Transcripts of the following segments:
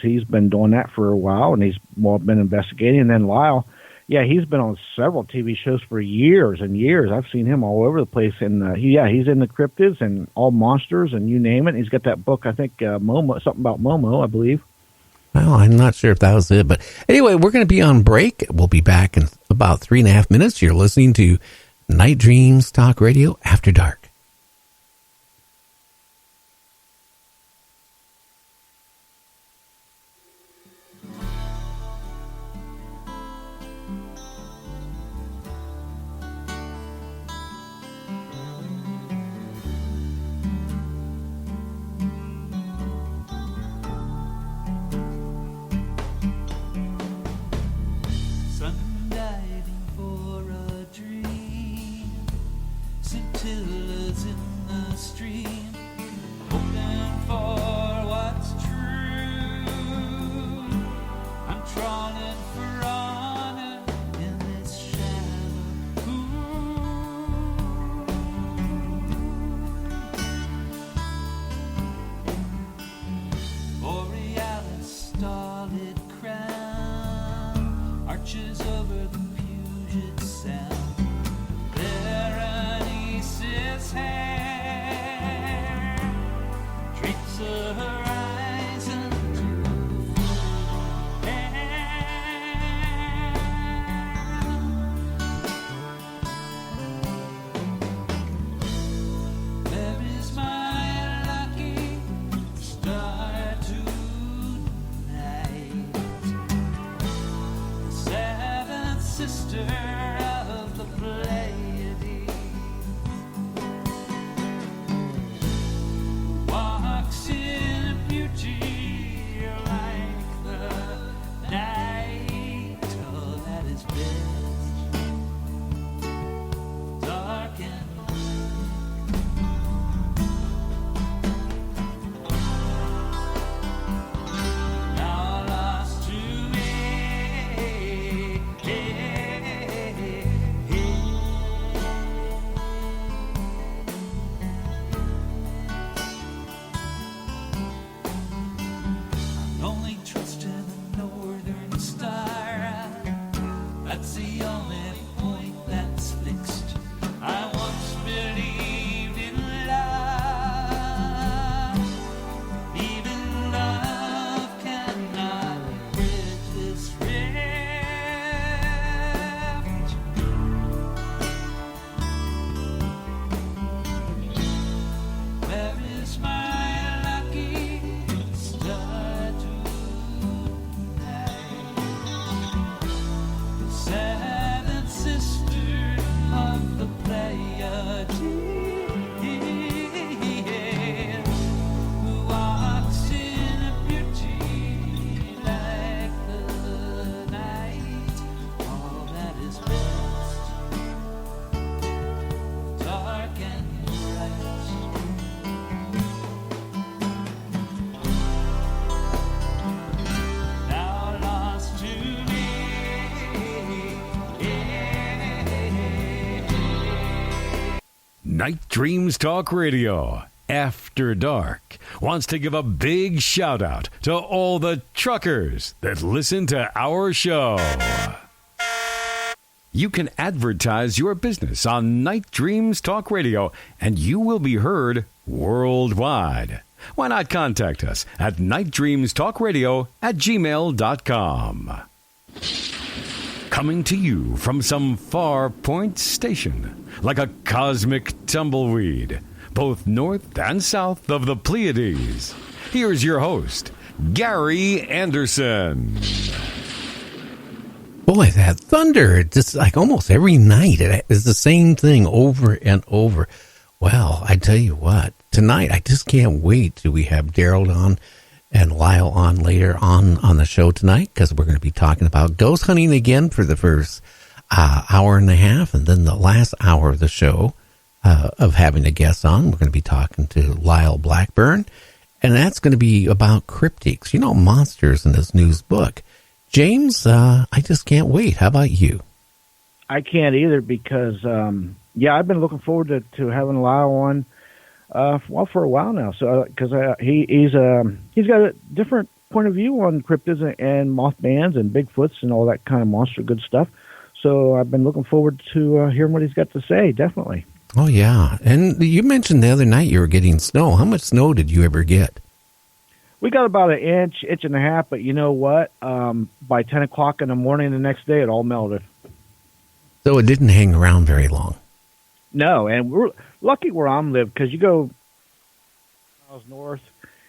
he's been doing that for a while, and he's been investigating. And then Lyle, yeah, he's been on several TV shows for years and years. I've seen him all over the place, and he's in the cryptids and all monsters and you name it. He's got that book, I think, Momo, something about Momo, I believe. Well, I'm not sure if that was it, but anyway, we're going to be on break. We'll be back in about 3.5 minutes. You're listening to Night Dreams Talk Radio After Dark. Night Dreams Talk Radio, After Dark, wants to give a big shout out to all the truckers that listen to our show. You can advertise your business on Night Dreams Talk Radio, and you will be heard worldwide. Why not contact us at nightdreamstalkradio@gmail.com. Coming to you from some far point station, like a cosmic tumbleweed, both north and south of the Pleiades. Here's your host, Gary Anderson. Boy, that thunder, just like almost every night, it is the same thing over and over. Well, I tell you what, tonight, I just can't wait till we have Daryl on and Lyle on later on the show tonight, because we're going to be talking about ghost hunting again for the first hour and a half, and then the last hour of the show of having a guest on, we're going to be talking to Lyle Blackburn, and that's going to be about cryptids, monsters in his new book. James, I just can't wait. How about you? I can't either because, I've been looking forward to having Lyle on. For a while now, so because he's got a different point of view on cryptids and Mothmans and Bigfoots and all that kind of monster good stuff. So I've been looking forward to hearing what he's got to say, definitely. Oh, yeah. And you mentioned the other night you were getting snow. How much snow did you ever get? We got about an inch and a half, but you know what? By 10 o'clock in the morning the next day, it all melted. So it didn't hang around very long. No, and we're lucky where I'm live because you go miles north,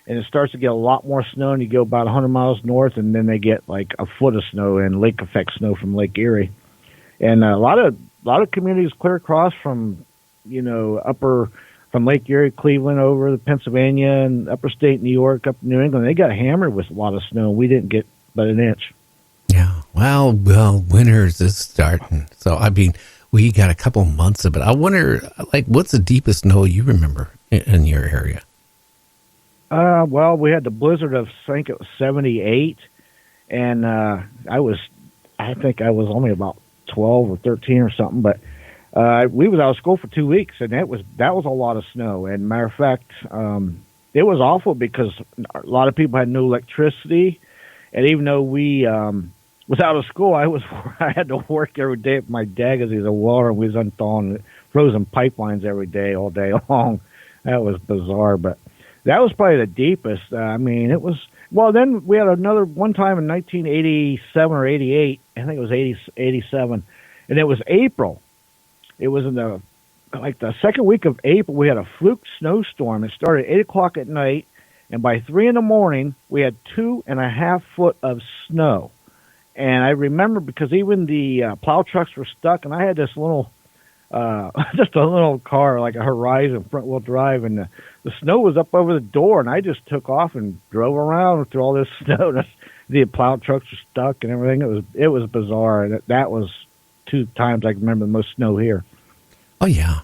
and it starts to get a lot more snow, and you go about 100 miles north, and then they get like a foot of snow and lake effect snow from Lake Erie. And a lot of communities clear across from, from Lake Erie, Cleveland, over to Pennsylvania and upper state New York, up New England. They got hammered with a lot of snow. We didn't get but an inch. Yeah. Well, winter's is starting. So, I mean, we got a couple months of it. I wonder, what's the deepest snow you remember in your area? Well, we had the blizzard of, I think it was 78. And I think I was only about 12 or 13 or something, but we was out of school for 2 weeks, and that was a lot of snow. And matter of fact, it was awful because a lot of people had no electricity, and even though we was out of school, I had to work every day with my dad because he's a welder, and we was unthawing frozen pipelines every day, all day long. That was bizarre, but that was probably the deepest. I mean, it was. Well, then we had another one time in 1987 or 88. I think it was 87, and it was April. It was in the second week of April. We had a fluke snowstorm. It started at 8 o'clock at night, and by 3 in the morning, we had 2.5 foot of snow. And I remember because even the plow trucks were stuck, and I had this little, just a little car, like a Horizon front-wheel drive, and the snow was up over the door, and I just took off and drove around through all this snow. The plow trucks were stuck and everything. It was bizarre. That was 2 times I can remember the most snow here. Oh, yeah.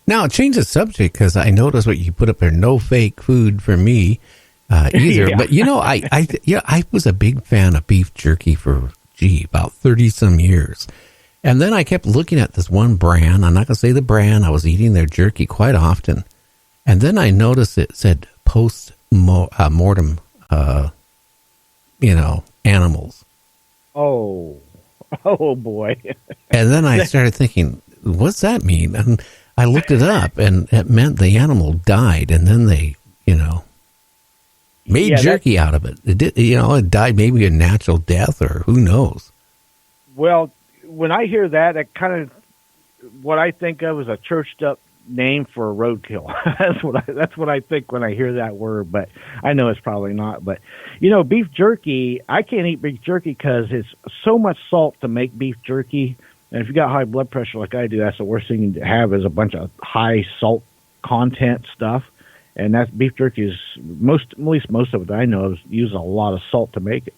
Now, change the subject because I noticed what you put up there, no fake food for me either. Yeah. But, I was a big fan of beef jerky for, about 30-some years. And then I kept looking at this one brand. I'm not going to say the brand. I was eating their jerky quite often. And then I noticed it said post-mortem, animals. Oh, boy. And then I started thinking, what's that mean? And I looked it up, and it meant the animal died, and then they, made jerky out of it. It did, it died maybe a natural death, or who knows. Well, when I hear that, it kind of what I think of is a churched up name for a roadkill. That's what I think when I hear that word, but I know it's probably not. But beef jerky, I can't eat beef jerky because it's so much salt to make beef jerky. And if you got high blood pressure like I do, that's the worst thing to have is a bunch of high salt content stuff. And that beef jerky is at least most of it I know of uses a lot of salt to make it.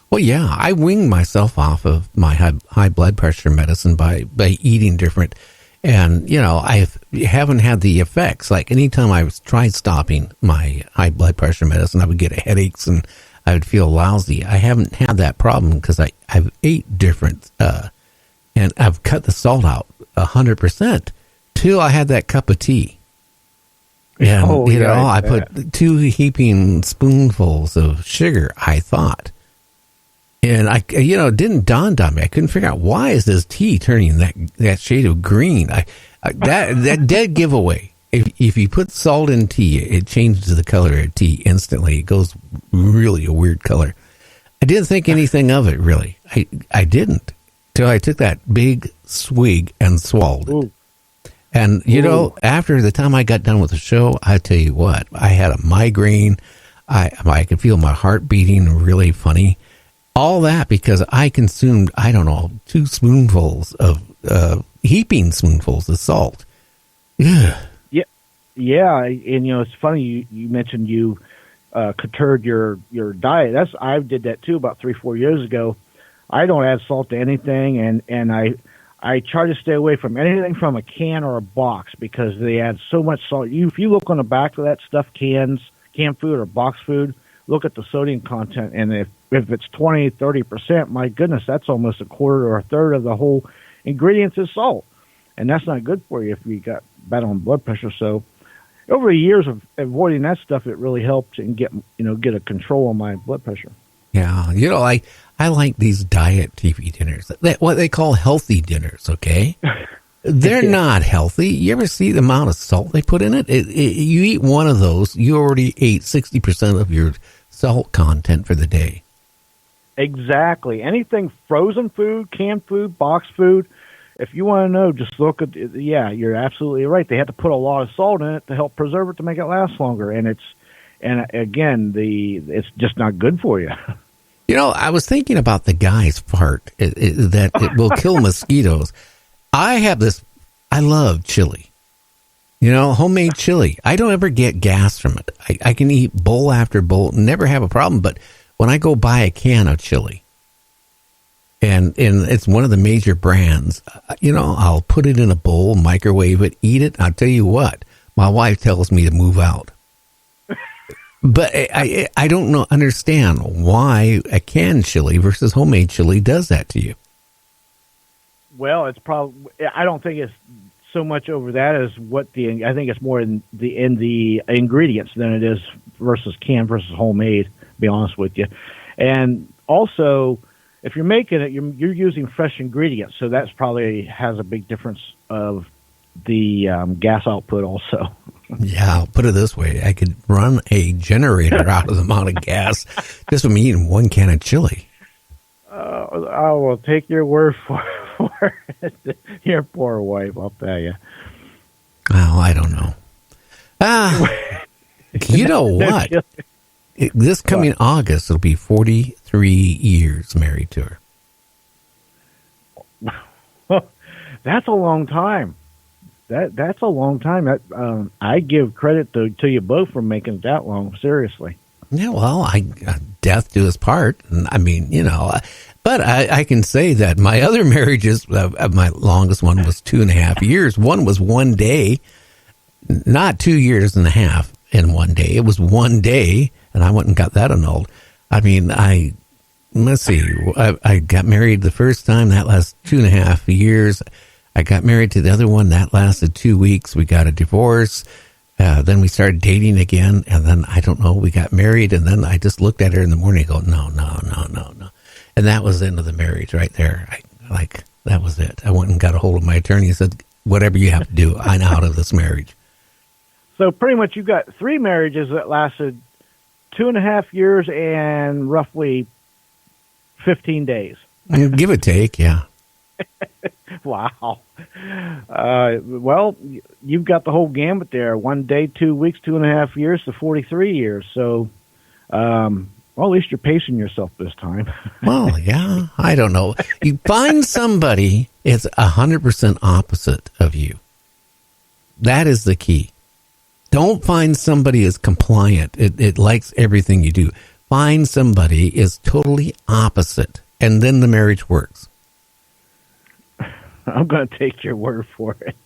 Well, yeah, I weaned myself off of my high blood pressure medicine by eating different. And, I haven't had the effects. Like anytime I tried stopping my high blood pressure medicine, I would get headaches and I would feel lousy. I haven't had that problem because I've ate different, and I've cut the salt out 100% till I had that cup of tea. And, I put 2 heaping spoonfuls of sugar, I thought. And it didn't dawn on me. I couldn't figure out why is this tea turning that shade of green. That dead giveaway. If you put salt in tea, it changes the color of tea instantly. It goes really a weird color. I didn't think anything of it really. I didn't till I took that big swig and swallowed it. And after the time I got done with the show, I tell you what, I had a migraine. I could feel my heart beating really funny. All that because I consumed, 2 spoonfuls of, heaping spoonfuls of salt. Ugh. Yeah. And, it's funny you mentioned you curtailed your diet. I did that too about 3-4 years ago. I don't add salt to anything, and I try to stay away from anything from a can or a box because they add so much salt. If you look on the back of that stuff, canned food or box food, look at the sodium content, and if it's 20-30%, my goodness, that's almost a quarter or a third of the whole ingredients is salt, and that's not good for you if you got bad on blood pressure. So over the years of avoiding that stuff, it really helped and get a control on my blood pressure. Yeah, I like these diet TV dinners, what they call healthy dinners. Okay, they're not healthy. You ever see the amount of salt they put in it? You eat one of those, you already ate 60% of your salt content for the day. Exactly. Anything frozen food, canned food, boxed food. If you want to know, just look at. Yeah, you're absolutely right. They have to put a lot of salt in it to help preserve it to make it last longer, and it's just not good for you. I was thinking about the guy's fart that it will kill mosquitoes. I love chili. Homemade chili. I don't ever get gas from it. I can eat bowl after bowl, never have a problem. But when I go buy a can of chili, and it's one of the major brands, I'll put it in a bowl, microwave it, eat it. I'll tell you what, my wife tells me to move out. But I don't understand why a canned chili versus homemade chili does that to you. Well, it's probably. I don't think it's so much over that as I think it's more in the ingredients than it is versus canned versus homemade. To be honest with you, and also if you're making it, you're using fresh ingredients, so that's probably has a big difference of the gas output also. Yeah, I'll put it this way. I could run a generator out of the amount of gas just from eating one can of chili. I will take your word for it. Your poor wife, I'll tell you. Oh, I don't know. You know what? This coming August, it'll be 43 years married to her. That's a long time. That's a long time. I give credit to you both for making it that long. Seriously. Yeah, well, death do us part. I mean, but I can say that my other marriages, my longest one was 2.5 years. One was 1 day, not 2 years and a half in 1 day. It was 1 day, and I went and got that annulled. I mean, let's see. I got married the first time. That lasted 2.5 years. I got married to the other one. That lasted 2 weeks. We got a divorce. Then we started dating again. And then, I don't know, we got married. And then I just looked at her in the morning and go, no. And that was the end of the marriage right there. That was it. I went and got a hold of my attorney and said, whatever you have to do, I'm out of this marriage. So pretty much you got 3 marriages that lasted 2.5 years and roughly 15 days. Give or take, yeah. Wow. Well, you've got the whole gambit there. 1 day, 2 weeks, 2.5 years to 43 years. So, well, at least you're pacing yourself this time. Well, yeah, I don't know. You find somebody it's 100% opposite of you. That is the key. Don't find somebody is compliant. It likes everything you do. Find somebody is totally opposite, and then the marriage works. I'm going to take your word for it.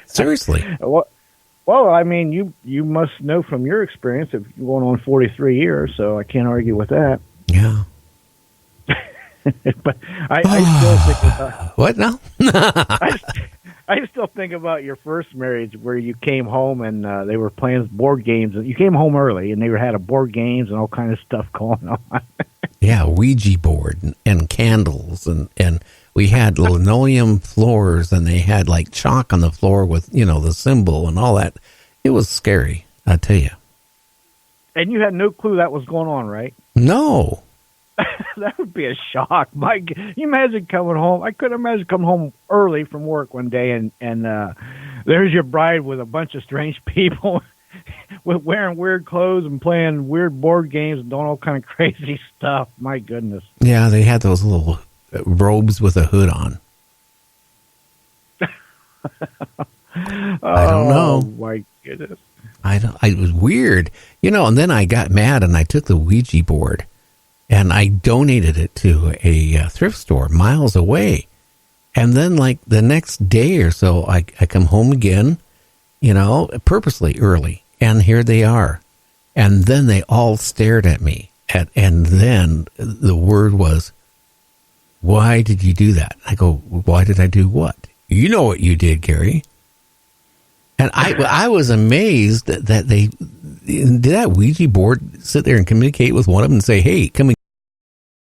Seriously. Well, I mean, you must know from your experience of going on 43 years, so I can't argue with that. Yeah. But I still think about... What now? I still think about your first marriage where you came home and they were playing board games. You came home early and they had a board games and all kind of stuff going on. Yeah, Ouija board and candles and we had linoleum floors and they had like chalk on the floor with, the symbol and all that. It was scary, I tell you. And you had no clue that was going on, right? No. That would be a shock. You imagine coming home. I couldn't imagine coming home early from work one day and there's your bride with a bunch of strange people with wearing weird clothes and playing weird board games and doing all kind of crazy stuff. My goodness. Yeah, they had those little robes with a hood on. I don't know. Oh, my goodness. It was weird. And then I got mad and I took the Ouija board and I donated it to a thrift store miles away. And then like the next day or so, I come home again, purposely early. And here they are. And then they all stared at me. And then the word was, why did you do that? I go, why did I do what? You know what you did, Gary. And I was amazed that they did that Ouija board sit there and communicate with one of them and say, "Hey, come and